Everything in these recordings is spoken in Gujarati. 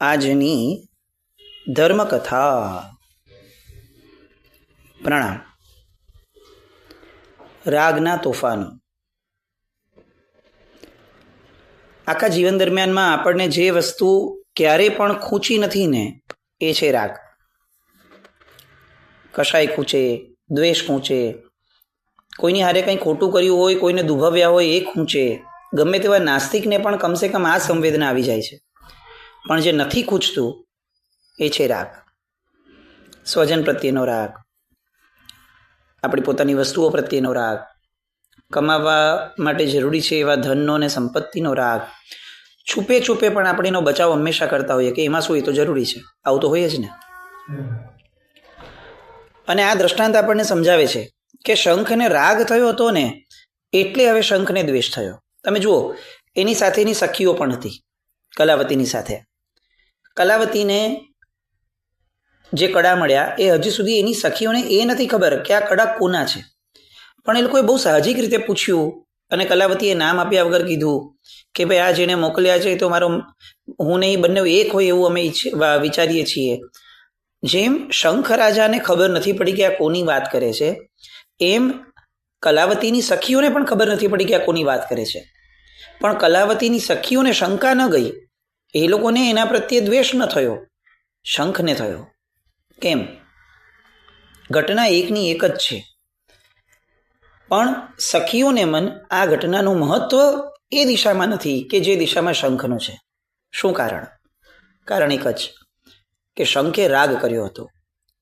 આજની ધર્મકથા. પ્રણામ. રાગના તોફાનો. આખા જીવન દરમિયાનમાં આપણને જે વસ્તુ ક્યારેય પણ ખૂંચી નથી ને એ છે રાગ. કશાય ખૂંચે, દ્વેષ ખૂંચે, કોઈની હારે કંઈ ખોટું કર્યું હોય, કોઈને દુભાવ્યા હોય એ ખૂંચે. ગમે તેવા નાસ્તિકને પણ કમસે કમ આ સંવેદના આવી જાય છે. પણ જે નથી ખૂંચતું એ છે રાગ. સ્વજન પ્રત્યેનો રાગ, આપણી પોતાની વસ્તુઓ પ્રત્યેનો રાગ, કમાવા માટે જરૂરી છે એવા ધનનો અને સંપત્તિનો રાગ. છુપે છુપે પણ આપણે એનો બચાવ હંમેશા કરતા હોઈએ કે એમાં શું, એ તો જરૂરી છે, આવું તો હોય જ ને. અને આ દ્રષ્ટાંત આપણને સમજાવે છે કે શંખને રાગ થયો હતો ને એટલે હવે શંખને દ્વેષ થયો. તમે જુઓ, એની સાથેની સખીઓ પણ હતી, કલાવતીની સાથે. કલાવતીને જે કડા મળ્યા એ હજી સુધી એની સખીઓને એ નથી ખબર કે આ કડા કોના છે. પણ એ લોકોએ બહુ સાહજિક રીતે પૂછ્યું અને કલાવતીએ નામ આપ્યા વગર કીધું કે ભાઈ આ જેને મોકલ્યા છે તો મારો હું નહીં બંને એક હોય એવું અમે વિચારીએ છીએ. જેમ શંખ રાજાને ખબર નથી પડી કે આ કોની વાત કરે છે, એમ કલાવતીની સખીઓને પણ ખબર નથી પડી કે આ કોની વાત કરે છે. પણ કલાવતીની સખીઓને શંકા ન ગઈ, એ લોકોને એના પ્રત્યે દ્વેષ ન થયો, શંખને થયો. કેમ? ઘટના એકની એક જ છે, પણ સખીઓને મન આ ઘટનાનું મહત્વ એ દિશામાં નથી કે જે દિશામાં શંખનું છે. શું કારણ? કારણ એક જ કે શંખે રાગ કર્યો હતો,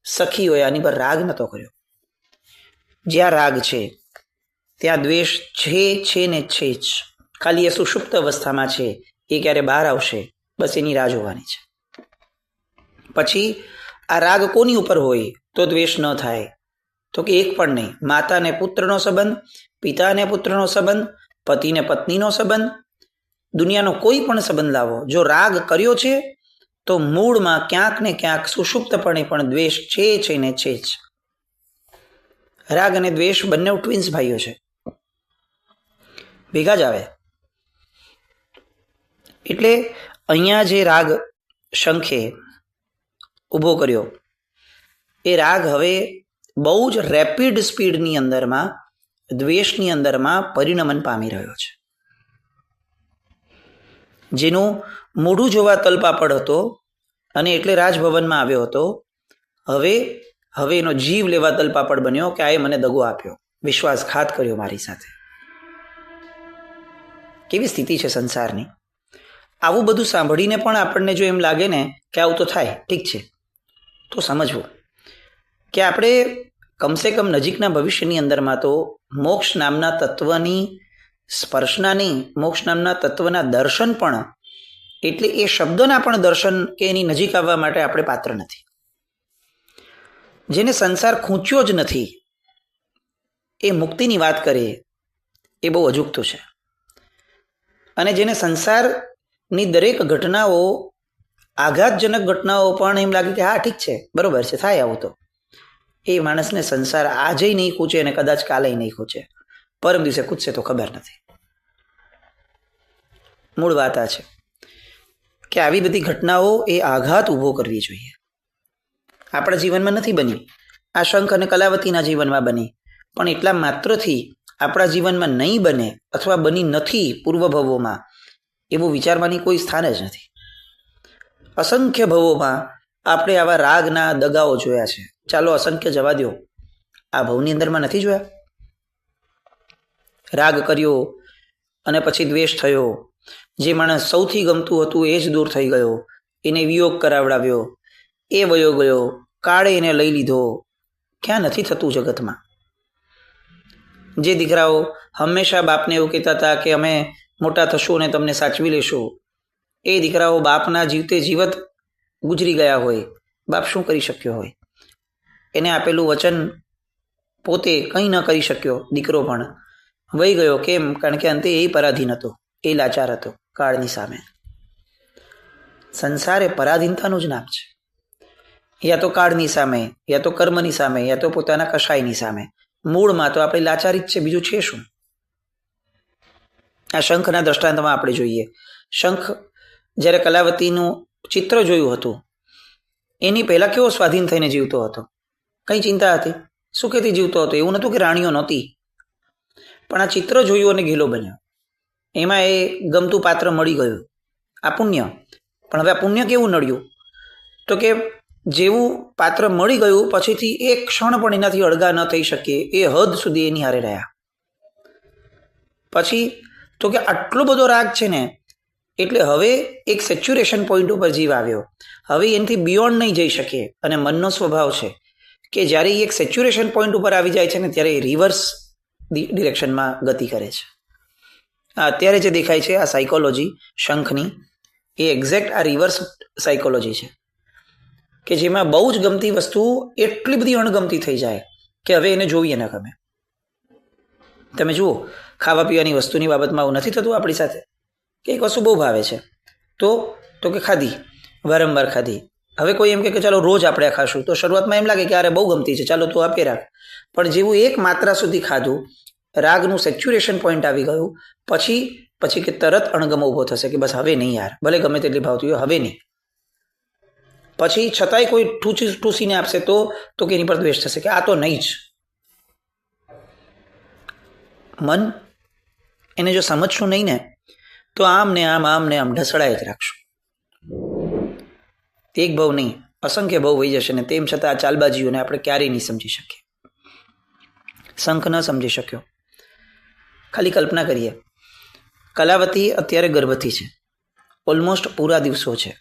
સખીઓએ આની પર રાગ નહોતો કર્યો. જ્યાં રાગ છે ત્યાં દ્વેષ છે ને છે જ. ખાલી એ સુષુપ્ત અવસ્થામાં છે, એ ક્યારે બહાર આવશે બસ એની રાહ જોવાની છે. પછી આ રાગ કોની ઉપર હોય તો દ્વેષ ન થાય? તો કે એક પણ નહીં. માતાને પુત્રનો સંબંધ, પિતાને પુત્રનો સંબંધ, પતિને પત્નીનો સંબંધ, દુનિયાનો કોઈ પણ સંબંધ લાવો, જો રાગ કર્યો છે તો મૂળમાં ક્યાંક ને ક્યાંક સુષુપ્તપણે પણ દ્વેષ છે ને છે જ. રાગ અને દ્વેષ બંને ટ્વિન્સ ભાઈઓ છે, ભેગા જ આવે. એટલે અહીંયા જે રાગ શંખે ઊભો કર્યો એ રાગ હવે બહુ જ રેપિડ સ્પીડની અંદરમાં દ્વેષની અંદરમાં પરિણમન પામી રહ્યો છે. જેનું મોઢું જોવા તલપાપડ હતો અને એટલે રાજભવનમાં આવ્યો હતો, હવે એનો જીવ લેવા તલપાપડ બન્યો કે આ મને દગો આપ્યો, વિશ્વાસઘાત કર્યો મારી સાથે. કેવી સ્થિતિ છે સંસારની. આવું બધું સાંભળીને પણ આપણને જો એમ લાગે ને કે આવું તો થાય, ઠીક છે, તો સમજવું કે આપણે કમસે કમ નજીકના ભવિષ્યની અંદરમાં તો મોક્ષ નામના તત્વની સ્પર્શના નહીં, મોક્ષ નામના તત્વના દર્શન પણ, એટલે એ શબ્દના પણ દર્શન કે એની નજીક આવવા માટે આપણે પાત્ર નથી. જેને સંસાર ખૂંચ્યો જ નથી એ મુક્તિની વાત કરે એ બહુ અજુગતું છે. અને જેને સંસારની દરેક ઘટનાઓ, આઘાતજનક ઘટનાઓ પણ એમ લાગે કે હા ઠીક છે, બરોબર છે, થાય આવું તો, એ માણસને સંસાર આજે નહીં ખૂંચે અને કદાચ કાલે નહીં ખૂંચે, પરમ દિવસે ખૂંચશે તો ખબર નથી. મૂળ વાત આ છે કે આવી બધી ઘટનાઓ એ આઘાત ઊભો કરવી જોઈએ. આપણા જીવનમાં નથી બની, આ શંખ અને કલાવતીના જીવનમાં બની, પણ એટલા માત્રથી આપણા જીવનમાં નહીં બને અથવા બની નથી પૂર્વભવોમાં એવું વિચારવાની કોઈ સ્થાન જ નથી. અસંખ્ય ભવોમાં આપણે આવા રાગના દગાઓ જોયા છે. ચાલો અસંખ્ય જવા દો, આ ભવની અંદરમાં નથી જોયા? રાગ કર્યો અને પછી દ્વેષ થયો, જે માણસ સૌથી ગમતું હતું એ જ દૂર થઈ ગયો, એને વિયોગ કરાવડાવ્યો, એ વયો ગયો, કાળે એને લઈ લીધો. ક્યાં નથી થતું જગતમાં? જે દીકરાઓ હંમેશા બાપને એવું કહેતા હતા કે અમે મોટા થશું અને તમને સાચવી લેશું, એ દીકરાઓ બાપના જીવતે જીવત ગુજરી ગયા હોય. બાપ શું કરી શક્યો હોય? એને આપેલું વચન પોતે કંઈ ન કરી શક્યો. દીકરો પણ વહી ગયો. કેમ? કારણ કે અંતે એ પરાધીન હતો, એ લાચાર હતો કાળની સામે. સંસાર એ પરાધીનતાનું જ નામ છે. યા તો કાળની સામે, યા તો કર્મની સામે, યા તો પોતાના કશાયની સામે. મૂળમાં તો આપણે લાચારી જ છે, બીજું છે શું? આ શંખના દ્રષ્ટાંતમાં આપણે જોઈએ. શંખ જ્યારે કલાવતીનું ચિત્ર જોયું હતું એની પહેલાં કેવો સ્વાધીન થઈને જીવતો હતો, કંઈ ચિંતા હતી, સુખેથી જીવતો હતો. એવું નહોતું કે રાણીઓ નહોતી, પણ આ ચિત્ર જોયું અને ગીલો બન્યો. એમાં એ ગમતું પાત્ર મળી ગયું, આ પુણ્ય. પણ હવે આ પુણ્ય કેવું નડ્યું? તો કે જેવું પાત્ર મળી ગયું પછીથી એક ક્ષણ પણ એનાથી અળગા ન થઈ શકે એ હદ સુધી એની હારે રહ્યા. પછી તો કે આટલો બધો રાગ છે ને, એટલે હવે એક સેચ્યુરેશન પોઈન્ટ ઉપર જીવ આવ્યો. હવે એનાથી બિયોન્ડ નહીં જઈ શકે. અને મનનો સ્વભાવ છે કે જ્યારે એ એક સેચ્યુરેશન પોઈન્ટ ઉપર આવી જાય છે ને ત્યારે એ રિવર્સ ડિરેક્શનમાં ગતિ કરે છે. અત્યારે જે દેખાય છે આ સાયકોલોજી શંખની, એ એક્ઝેક્ટ આ રિવર્સ સાયકોલોજી છે કે જેમાં બહુ જ ગમતી વસ્તુ એટલી બધી અણગમતી થઈ જાય કે હવે એને જોઈએ ન ગમે. તમે જુઓ, ખાવા પીવાની વસ્તુની બાબતમાં આવું નથી થતું આપણી સાથે કે એક વસ્તુ બહુ ભાવે છે તો કે ખાધી, વારંવાર ખાધી. હવે કોઈ એમ કે ચાલો રોજ આપણે ખાશું, તો શરૂઆતમાં એમ લાગે કે અરે બહુ ગમતી છે, ચાલો તું આપે રાખ. પણ જેવું એક માત્રા સુધી ખાધું, રાગનું સેચ્યુરેશન પોઈન્ટ આવી ગયું, પછી કે તરત અણગમો ઊભો થશે કે બસ હવે નહીં યાર, ભલે ગમે તેટલી ભાવતી હોય, હવે નહીં. પછી છતાંય કોઈ ટૂસીને આપશે તો કે એની પર દ્વેષ થશે કે આ તો નહીં જ. મન એને જો સમજશું નહીં ને તો આમ ને આમ ઢસડાય જ રાખશું. એક ભાવ નહીં, અસંખ્ય ભાવ વહી જશે ને તેમ છતાં આ ચાલબાજીઓને આપણે ક્યારેય નહીં સમજી શકીએ. શંખ ન સમજી શક્યો. ખાલી કલ્પના કરીએ, કલાવતી અત્યારે ગર્ભવતી છે, ઓલમોસ્ટ પૂરા દિવસો છે.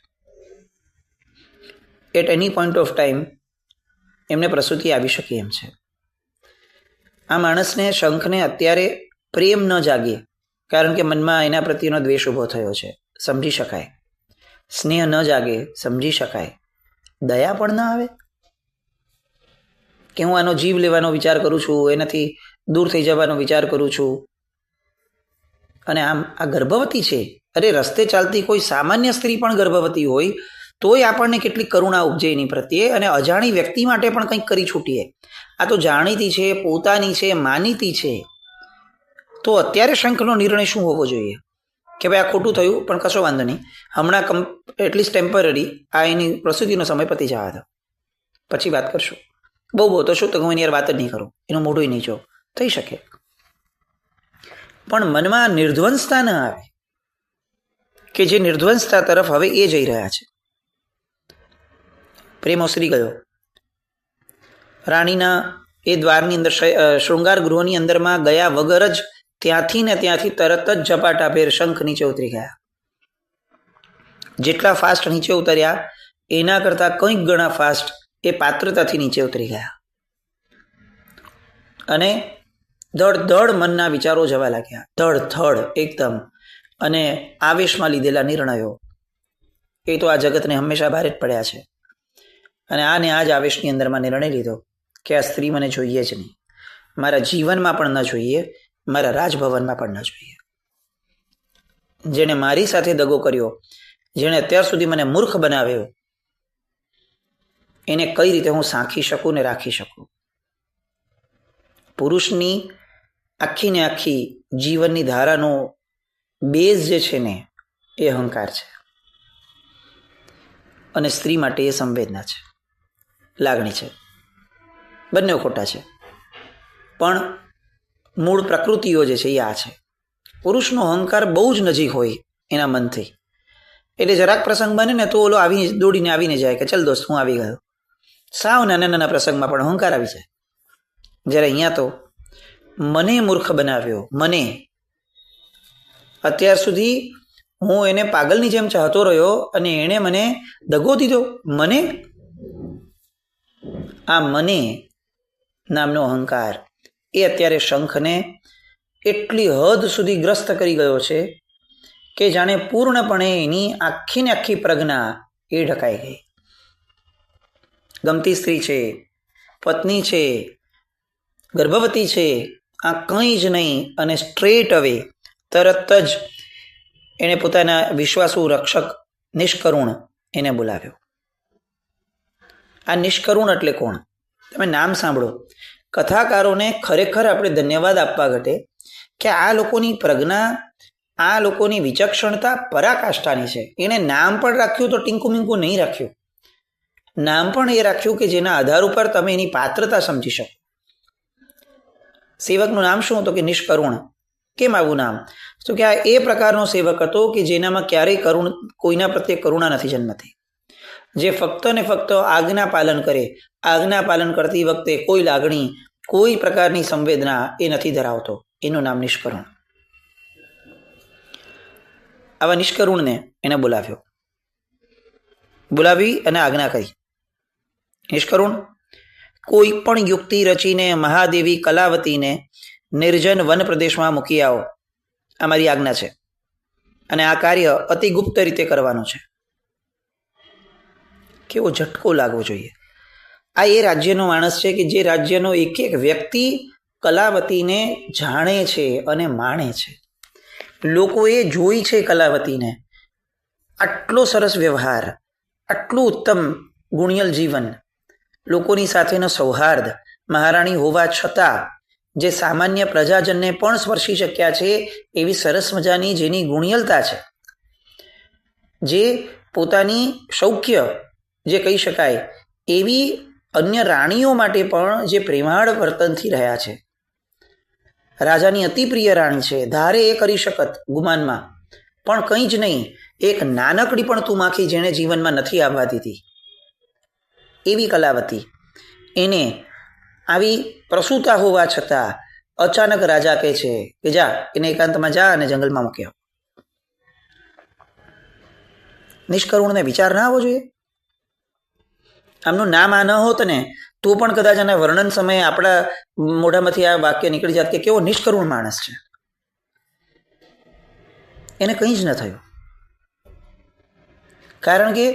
At any point of time એમને પ્રસૂતિ આવી શકે એમ છે. આ માણસને શંખને અત્યારે પ્રેમ ન જાગે કારણ કે મનમાં એના પ્રત્યેનો દ્વેષ ઊભો થયો છે, સમજી શકાય. સ્નેહ ન જાગે, સમજી શકાય. દયા પણ ન આવે કે હું આનો જીવ લેવાનો વિચાર કરું છું, એનાથી દૂર થઈ જવાનો વિચાર કરું છું. અને આમ આ ગર્ભવતી છે. અરે રસ્તે ચાલતી કોઈ સામાન્ય સ્ત્રી પણ ગર્ભવતી હોય તોય આપણને કેટલી કરુણા ઉપજે એની પ્રત્યે, અને અજાણી વ્યક્તિ માટે પણ કંઈક કરી છૂટીએ. આ તો જાણીતી છે, પોતાની છે, માનીતી છે. તો અત્યારે શંખનો નિર્ણય શું હોવો જોઈએ કે ભાઈ આ ખોટું થયું પણ કશો વાંધો નહીં, હમણાં એટલીસ્ટ ટેમ્પરરી આ એની પ્રસૂતિનો સમય પતી જવા દો, પછી વાત કરશું. બહુ તો શું, તો હું એની યાર વાત જ નહીં કરું, એનું મોઢું નહીં જો, થઈ શકે. પણ મનમાં નિર્ધ્વંસતા ન આવે કે જે નિર્ધ્વંસતા તરફ હવે એ જઈ રહ્યા છે. પ્રેમ ઓસરી ગયો. રાણીના એ દ્વારની અંદર, શૃંગાર ગૃહની અંદરમાં ગયા વગર જ ત્યાંથી તરત જ ઝપાટાભેર શંખ નીચે ઉતરી ગયા. જેટલા ફાસ્ટ નીચે ઉતર્યા એના કરતાં કંઈક ગણા ફાસ્ટ એ પાત્રતાથી નીચે ઉતરી ગયા. અને ધડ મનના વિચારો જવા લાગ્યા, ધડ એકદમ. અને આવેશમાં લીધેલા નિર્ણયો એ તો આ જગતને હંમેશા ભારે જ પડ્યા છે. અને આ જ આવેશની અંદરમાં નિર્ણય લીધો કે આ સ્ત્રી મને જોઈએ જ નહીં, મારા જીવનમાં પણ ન જોઈએ, મારા રાજભવનમાં પણ ન જોઈએ. જેણે મારી સાથે દગો કર્યો, જેણે અત્યાર સુધી મને મૂર્ખ બનાવ્યો, એને કઈ રીતે હું સાંખી શકું ને રાખી શકું. પુરુષની આખી ને આખી જીવનની ધારાનો બેઝ જે છે ને એ અહંકાર છે, અને સ્ત્રી માટે એ સંવેદના છે, લાગણી છે. બંને ખોટા છે, પણ મૂળ પ્રકૃતિઓ જે છે એ આ છે. પુરુષનો અહંકાર બહુ જ નજીક હોય એના મનથી, એટલે જરાક પ્રસંગ બને ને તો ઓલો દોડીને આવીને જાય કે ચલ દોસ્ત હું આવી ગયો. સાવ નાના પ્રસંગમાં પણ અહંકાર આવી જાય. જ્યારે અહીંયા તો મને મૂર્ખ બનાવ્યો, મને અત્યાર સુધી હું એને પાગલની જેમ ચાહતો રહ્યો અને એણે મને દગો દીધો. આ મને નામનો અહંકાર એ અત્યારે શંખને એટલી હદ સુધી ગ્રસ્ત કરી ગયો છે કે જાણે પૂર્ણપણે એની આખી ને આખી પ્રજ્ઞા એ ઢકાઈ ગઈ. ગમતી સ્ત્રી છે, પત્ની છે, ગર્ભવતી છે, આ કંઈ જ નહીં. અને સ્ટ્રેટ અવે તરત જ એણે પોતાના વિશ્વાસુ રક્ષક નિષ્કરુણ એને બોલાવ્યો. આ નિષ્કરુણ એટલે કોણ? તમે નામ સાંભળો. કથાકારોને ખરેખર આપણે ધન્યવાદ આપવા ઘટે કે આ લોકોની પ્રજ્ઞા આ લોકોની વિચક્ષણતા પરાકાષ્ઠાની છે. એણે નામ પણ રાખ્યું તો ટીંકુ મીંકુ નહીં રાખ્યું. નામ પણ એ રાખ્યું કે જેના આધાર ઉપર તમે એની પાત્રતા સમજી શકો. સેવકનું નામ શું? તો કે નિષ્કરુણ. કેમ આવું નામ? તો કે આ એ પ્રકારનો સેવક હતો કે જેનામાં ક્યારેય કોઈના પ્રત્યે કરુણા નથી જન્મતી. જે ફક્ત ને ફક્ત આજ્ઞા પાલન કરે. આજ્ઞા પાલન કરતી વખતે કોઈ લાગણી, કોઈ પ્રકારની સંવેદના એ નથી ધરાવતો. એનું નામ નિષ્કરુણ. આવા નિષ્કરુણને એને બોલાવ્યો. બોલાવી અને આજ્ઞા કરી. નિષ્કરુણ, કોઈ પણ યુક્તિ રચીને મહાદેવી કલાવતીને નિર્જન વન પ્રદેશમાં મૂકી આવો. આ મારી આજ્ઞા છે અને આ કાર્ય અતિ ગુપ્ત રીતે કરવાનું છે. કેવો ઝટકો લાગવો જોઈએ. આ એ રાજ્યનો માણસ છે કે જે રાજ્યનો એક એક વ્યક્તિ કલાવતીને જાણે છે અને માણે છે. લોકોએ જોઈ છે કલાવતીને. આટલો સરસ વ્યવહાર, આટલું ઉત્તમ ગુણિયલ જીવન, લોકોની સાથેનો સૌહાર્દ, મહારાણી હોવા છતાં જે સામાન્ય પ્રજાજનને પણ સ્પર્શી શક્યા છે એવી સરસ મજાની જેની ગુણિયલતા છે, જે પોતાની સૌખ્ય જે કહી શકાય એવી અન્ય રાણીઓ માટે પણ જે પ્રેમાળ વર્તનથી રહ્યા છે. રાજાની અતિ પ્રિય રાણી છે. ધારે એ કરી શકત ગુમાનમાં, પણ કંઈ જ નહીં, એક નાનકડી પણ તું માખી જેણે જીવનમાં નથી આવવા દીધી એવી કલાવતી. એને આવી પ્રસૂતા હોવા છતાં અચાનક રાજા કહે છે કે જા, એને એકાંતમાં જા અને જંગલમાં મૂકી આવ. નિષ્કરુણને વિચાર ના આવવો જોઈએ? આમનું નામ આ ન હોત ને તો પણ કદાચ આના વર્ણન સમયે આપણા મોઢામાંથી આ વાક્ય નીકળી જાત કે કેવો નિષ્કરુણ માણસ છે. એને કંઈ જ ન થયું, કારણ કે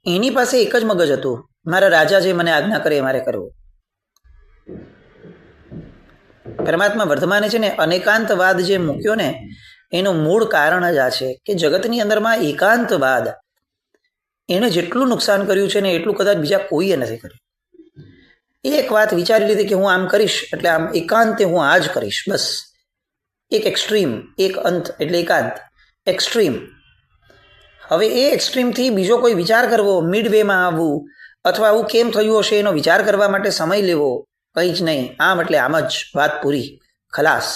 એની પાસે એક જ મગજ હતું, મારા રાજા જે મને આજ્ઞા કરે મારે કરવું. પરમાત્મા વર્ધમાને છે ને અનેકાંતવાદ જે મૂક્યો ને એનું મૂળ કારણ જ આ છે કે જગતની અંદરમાં એકાંતવાદ એણે જેટલું નુકસાન કર્યું છે ને એટલું કદાચ બીજા કોઈએ નથી કર્યું. એક વાત વિચારી લીધી કે હું આમ કરીશ એટલે આમ એકાંતે હું આ જ કરીશ, બસ. એક એક્સ્ટ્રીમ, એક અંત એટલે એકાંત, એક્સ્ટ્રીમ. હવે એ એક્સ્ટ્રીમથી બીજો કોઈ વિચાર કરવો, મિડ વેમાં આવવું અથવા આવું કેમ થયું હશે એનો વિચાર કરવા માટે સમય લેવો, કંઈ જ નહીં. આમ એટલે આમ જ, વાત પૂરી, ખલાસ.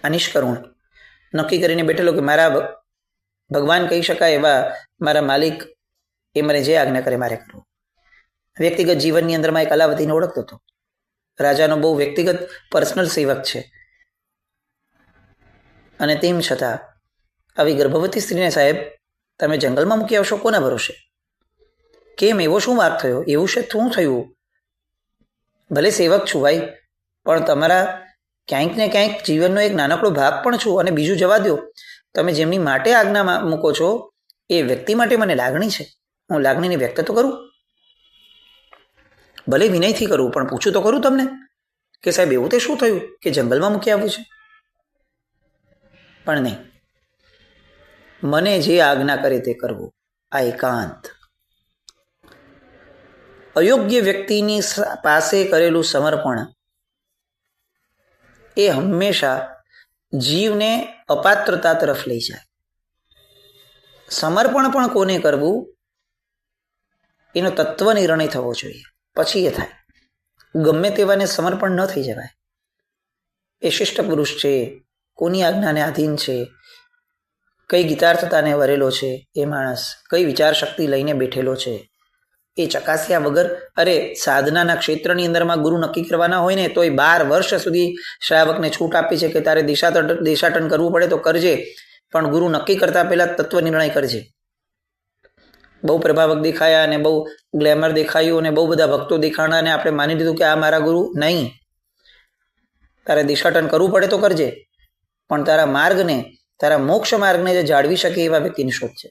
આ નિષ્કરુણ નક્કી કરીને બેઠેલો કે મારા ભગવાન કહી શકાય એવા મારા માલિક એ મને જે આજ્ઞા કરે મારે કરવું. વ્યક્તિગત જીવનની અંદરમાં એક કલાવતીને ઓળખતો હતો. રાજાનો બહુ વ્યક્તિગત પર્સનલ સેવક છે અને તેમ છતાં આવી ગર્ભવતી સ્ત્રીને સાહેબ તમે જંગલમાં મૂકી આવશો કોના ભરોસે? કેમ, એવો શું વાક થયો? એવું છે શું થયું? ભલે સેવક છું ભાઈ, પણ તમારા ક્યાંક ને ક્યાંક જીવનનો એક નાનકડો ભાગ પણ છું. અને બીજું જવા દો, તમે જેમની માટે આજ્ઞા મૂકો છો એ વ્યક્તિ માટે મને લાગણી છે, હું લાગણીને વ્યક્ત તો કરું. ભલે વિનયથી કરું, પણ પૂછું તો કરું તમને કે સાહેબ એવું તે શું થયું કે જંગલમાં મૂકી આવ્યું છે? પણ નહીં, મને જે આજ્ઞા કરે તે કરવું. આ એકાંત. અયોગ્ય વ્યક્તિની પાસે કરેલું સમર્પણ એ હંમેશા જીવને અપાત્રતા તરફ લઈ જાય. સમર્પણ પણ કોને કરવું એનો તત્વ નિર્ણય થવો જોઈએ, પછી એ થાય. ગમે તેવાને સમર્પણ ન થઈ જવાય. એ શિષ્ટ પુરુષ છે, કોની આજ્ઞાને આધીન છે, કઈ ગીતાર્થતાને વરેલો છે એ માણસ, કઈ વિચાર શક્તિ લઈને બેઠેલો છે, એ ચકાસ્યા વગર. અરે સાધનાના ક્ષેત્રની અંદરમાં ગુરુ નક્કી કરવાના હોય ને તો એ 12 વર્ષ સુધી શ્રાવકને છૂટ આપી છે કે તારે દેશાટન કરવું પડે તો કરજે, પણ ગુરુ નક્કી કરતા પહેલા તત્વ નિર્ણય કરજે. બહુ પ્રભાવક દેખાયા અને બહુ ગ્લેમર દેખાયું અને બહુ બધા ભક્તો દેખાણા અને આપણે માની લીધું કે આ મારા ગુરુ. નહીં, તારે દેશાટન કરવું પડે તો કરજે, પણ તારા માર્ગને, તારા મોક્ષ માર્ગને જે જાળવી શકે એવા વ્યક્તિની શોધ છે.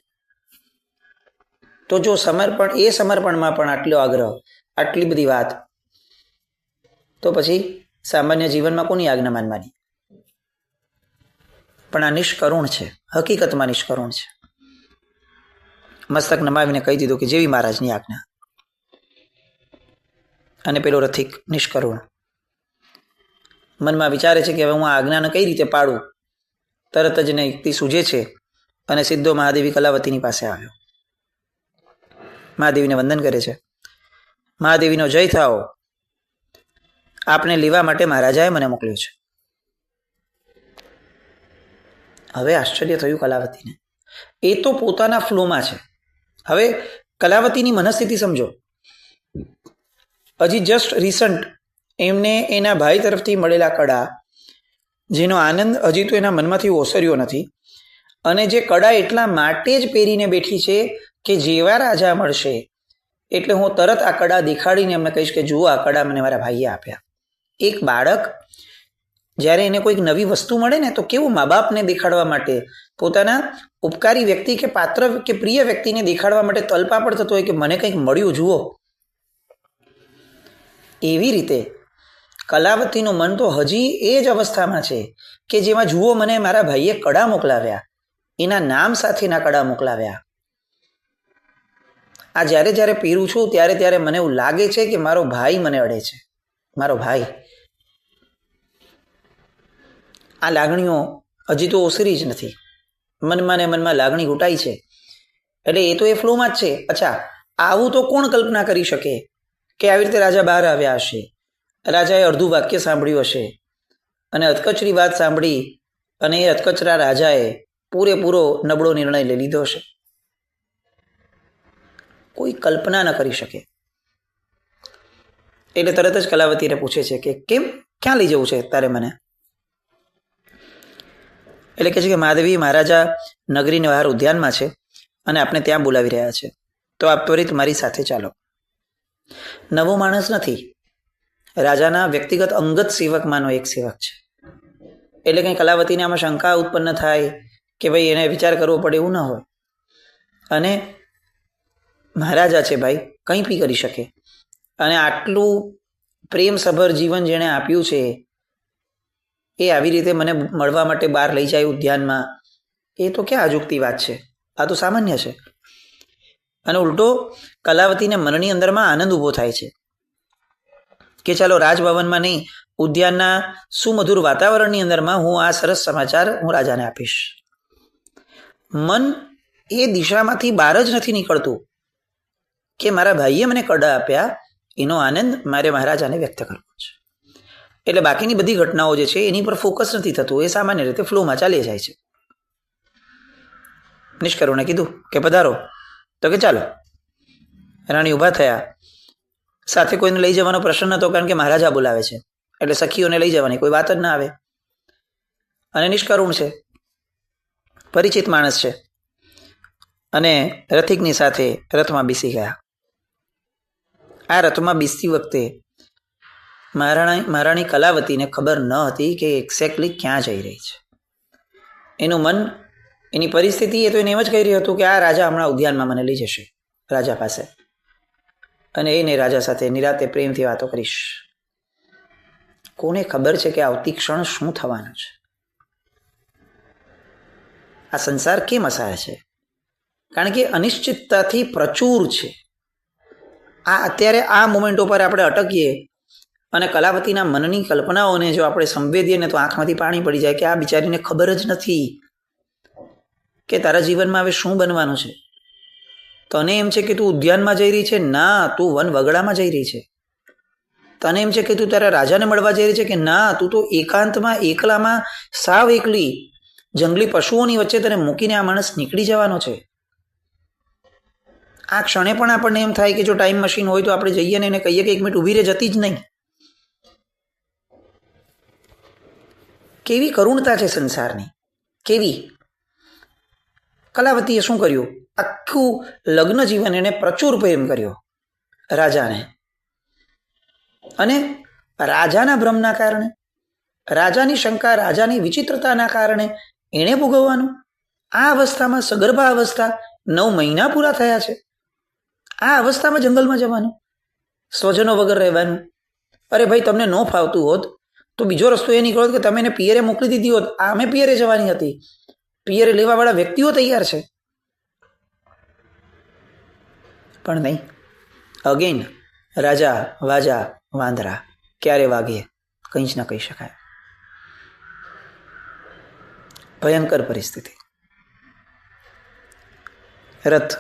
તો જો સમર્પણ, એ સમર્પણમાં પણ આટલો આગ્રહ, આટલી બધી વાત, તો પછી સામાન્ય જીવનમાં કોની આજ્ઞા માનવાની? પણ આ નિષ્કરુણ છે, હકીકતમાં નિષ્કરુણ છે. મસ્તક નમાવીને કહી દીધું કે જેવી મહારાજની આજ્ઞા. અને પેલો રથિક નિષ્કરુણ મનમાં વિચારે છે કે હવે હું આ આજ્ઞાને કઈ રીતે પાડું. તરત જ એને યુક્તિ સૂઝે છે અને સીધો મહાદેવી કલાવતીની પાસે આવ્યો. મહાદેવીને વંદન કરે છે. મહાદેવીનો જય થાઓ, આપને લેવા માટે મહારાજાએ મને મોકલ્યો છે. હવે આશ્ચર્ય થયું કલાવતીને. એ તો પોતાના ફ્લોમાં છે. હવે કલાવતીની મનસ્થિતિ સમજો. હજી જસ્ટ રિસન્ટ એમને એના ભાઈ તરફથી મળેલા કડા, જેનો આનંદ હજી તો એના મનમાંથી ઓસર્યો નથી, અને જે કડા એટલા માટે જ પહેરીને બેઠી છે કે જેવા રાજા મળશે એટલે હું તરત આ કડા દેખાડીને એમને કહીશ કે જુઓ આ કડા મને મારા ભાઈએ આપ્યા. એક બાળક જ્યારે એને કોઈક નવી વસ્તુ મળે ને તો કેવું મા બાપને દેખાડવા માટે, પોતાના ઉપકારી વ્યક્તિ કે પાત્ર કે પ્રિય વ્યક્તિને દેખાડવા માટે તલપાપડ થતો હોય કે મને કંઈક મળ્યું જુઓ. એવી રીતે કલાવતીનું મન તો હજી એ જ અવસ્થામાં છે કે જેમાં જુઓ મને મારા ભાઈએ કડા મોકલાવ્યા, એના નામ સાથેના કડા મોકલાવ્યા. આ જ્યારે જ્યારે પહેરું છું ત્યારે ત્યારે મને એવું લાગે છે કે મારો ભાઈ મને અડે છે, મારો ભાઈ. આ લાગણીઓ હજી તો ઓસરી જ નથી. મનમાં ને મનમાં લાગણી ઘૂંટાઈ છે એટલે એ તો એ ફ્લોમાં જ છે. અચ્છા, આવું તો કોણ કલ્પના કરી શકે કે આવી રીતે રાજા બહાર આવ્યા હશે, રાજાએ અડધું વાક્ય સાંભળ્યું હશે અને અધકચરી વાત સાંભળી અને એ અધકચરા રાજાએ પૂરેપૂરો નબળો નિર્ણય લઈ લીધો હશે. કોઈ કલ્પના ન કરી શકે. એટલે તરત જ કલાવતીને પૂછે છે કે કેમ, ક્યાં લઈ જવું છે તારે મને? એટલે કહે છે કે મહાદેવી, મહારાજા નગરીની બહાર ઉદ્યાનમાં છે અને આપણે ત્યાં બોલાવી રહ્યા છે, તો આપ ત્વરિત મારી સાથે ચાલો. નવો માણસ નથી, રાજાના વ્યક્તિગત અંગત સેવકમાંનો એક સેવક છે. એટલે કંઈ કલાવતીને આમાં શંકા ઉત્પન્ન થાય કે ભાઈ એને વિચાર કરવો પડે એવું ન હોય. અને મહારાજા છે ભાઈ, કંઈ બી કરી શકે. અને આટલું પ્રેમસભર જીવન જેણે આપ્યું છે એ આવી રીતે મને મળવા માટે બહાર લઈ જાય ઉદ્યાનમાં, એ તો ક્યાં અજુગતી વાત છે, આ તો સામાન્ય છે. અને ઉલટો કલાવતીને મનની અંદરમાં આનંદ ઊભો થાય છે કે ચાલો રાજભવનમાં નહીં, ઉદ્યાનના સુમધુર વાતાવરણની અંદરમાં હું આ સરસ સમાચાર હું રાજાને આપીશ. મન એ દિશામાંથી બહાર જ નથી નીકળતું કે મારા ભાઈએ મને કડા આપ્યા, એનો આનંદ મારે મહારાજાને વ્યક્ત કરવો છે. એટલે બાકીની બધી ઘટનાઓ જે છે એની પર ફોકસ નથી થતું, એ સામાન્ય રીતે ફ્લોમાં ચાલી જાય છે. નિષ્કરુણે કીધું કે પધારો, તો કે ચાલો. રાણી ઊભા થયા. સાથે કોઈને લઈ જવાનો પ્રશ્ન નહોતો, કારણ કે મહારાજા બોલાવે છે એટલે સખીઓને લઈ જવાની કોઈ વાત જ ના આવે. અને નિષ્કરુણ છે, પરિચિત માણસ છે, અને રથિકની સાથે રથમાં બેસી ગયા. આ રથમાં બેસતી વખતે મહારાણી કલાવતીને ખબર ન હતી કે એક્ઝેક્ટલી ક્યાં જઈ રહી છે. એનું મન, એની પરિસ્થિતિ એ તો એને એમ જ કહી રહ્યું હતું કે આ રાજા હમણાં ઉદ્યાનમાં મને લઈ જશે રાજા પાસે, અને એને રાજા સાથે નિરાતે પ્રેમથી વાતો કરીશ. કોને ખબર છે કે આવતી ક્ષણ શું થવાનું છે? આ સંસાર કેમ અસહાય છે? કારણ કે અનિશ્ચિતતાથી પ્રચુર છે. આ અત્યારે આ મોમેન્ટ ઉપર આપણે અટકીએ અને કલાવતીના મનની કલ્પનાઓને જો આપણે સંવેદીએ ને તો આંખમાંથી પાણી પડી જાય કે આ બિચારીને ખબર જ નથી કે તારા જીવનમાં હવે શું બનવાનું છે. તને એમ છે કે તું ઉદ્યાનમાં જઈ રહી છે? ના, તું વન વગડામાં જઈ રહી છે. તને એમ છે કે તું તારા રાજાને મળવા જઈ રહી છે? કે ના, તું તો એકાંતમાં, એકલામાં, સાવ એકલી જંગલી પશુઓની વચ્ચે તને મૂકીને આ માણસ નીકળી જવાનો છે. આ ક્ષણે પણ આપણને એમ થાય કે જો ટાઈમ મશીન હોય તો આપણે જઈએ ને એને કહીએ કે એક મિનિટ ઊભી રહે, જતી જ નહીં. કેવી કરુણતા છે સંસારની, કેવી! કલાવતીએ શું કર્યું? આખું લગ્ન જીવન એને પ્રચુર પ્રેમ કર્યો રાજાને, અને રાજાના ભ્રમના કારણે, રાજાની શંકા, રાજાની વિચિત્રતાના કારણે એણે ભોગવવાનું. આ અવસ્થામાં, સગર્ભા અવસ્થા, 9 મહિના પૂરા થયા છે, આ અવસ્થામાં જંગલમાં જવાનું, સ્વજનો વગર રહેવાનું. અરે ભાઈ, તમને ન ફાવતું હોત તો બીજો રસ્તો એ નીકળો કે તમે એને પિયરે મોકલી દીધી હોત. અમે પિયરે જવાની હતી, પિયરે લેવાવાળા વ્યક્તિઓ તૈયાર છે, પણ નહીં. અગેન રાજા વાજા વાંદરા, ક્યારે વાગે કંઈ જ ન કહી શકાય. ભયંકર પરિસ્થિતિ. રથ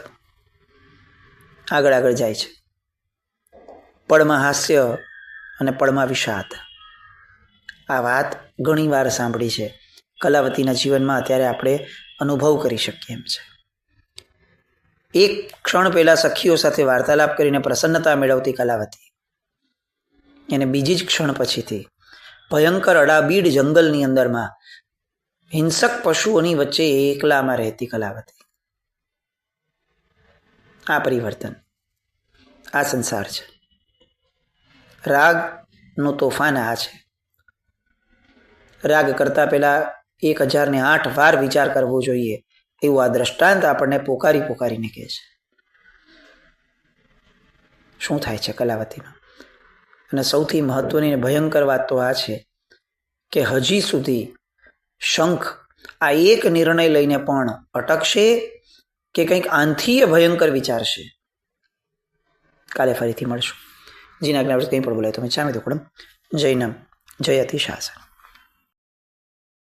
આગળ આગળ જાય છે. પળમાં હાસ્ય અને પળમાં વિષાદ. આ વાત ઘણી વાર સાંભળી છે. કલાવતીના જીવનમાં અત્યારે આપણે અનુભવ કરી શકીએ એમ છે. એક ક્ષણ પહેલા સખીઓ સાથે વાર્તાલાપ કરીને પ્રસન્નતા મેળવતી કલાવતી, એને બીજી જ ક્ષણ પછીથી ભયંકર અડાબીડ જંગલની અંદરમાં હિંસક પશુઓની વચ્ચે એકલામાં રહેતી કલાવતી. આ પરિવર્તન, આ સંસાર છે. રાગનું તોફાન આ છે. રાગ કરતા પહેલા 1008 વાર વિચાર કરવો જોઈએ, એવું આ દ્રષ્ટાંત આપણને પોકારીને કહે છે. શું થાય છે કલાવતીમાં? અને સૌથી મહત્વની અને ભયંકર વાત તો આ છે કે હજી સુધી શંખ આ એક નિર્ણય લઈને પણ અટકશે કે કંઈક આંથીય ભયંકર વિચારશે. કાલે ફરીથી મળશું. જીના આજ્ઞા કંઈ પણ બોલાય તમે ચામે તો જય નમ જય અતિશાસન.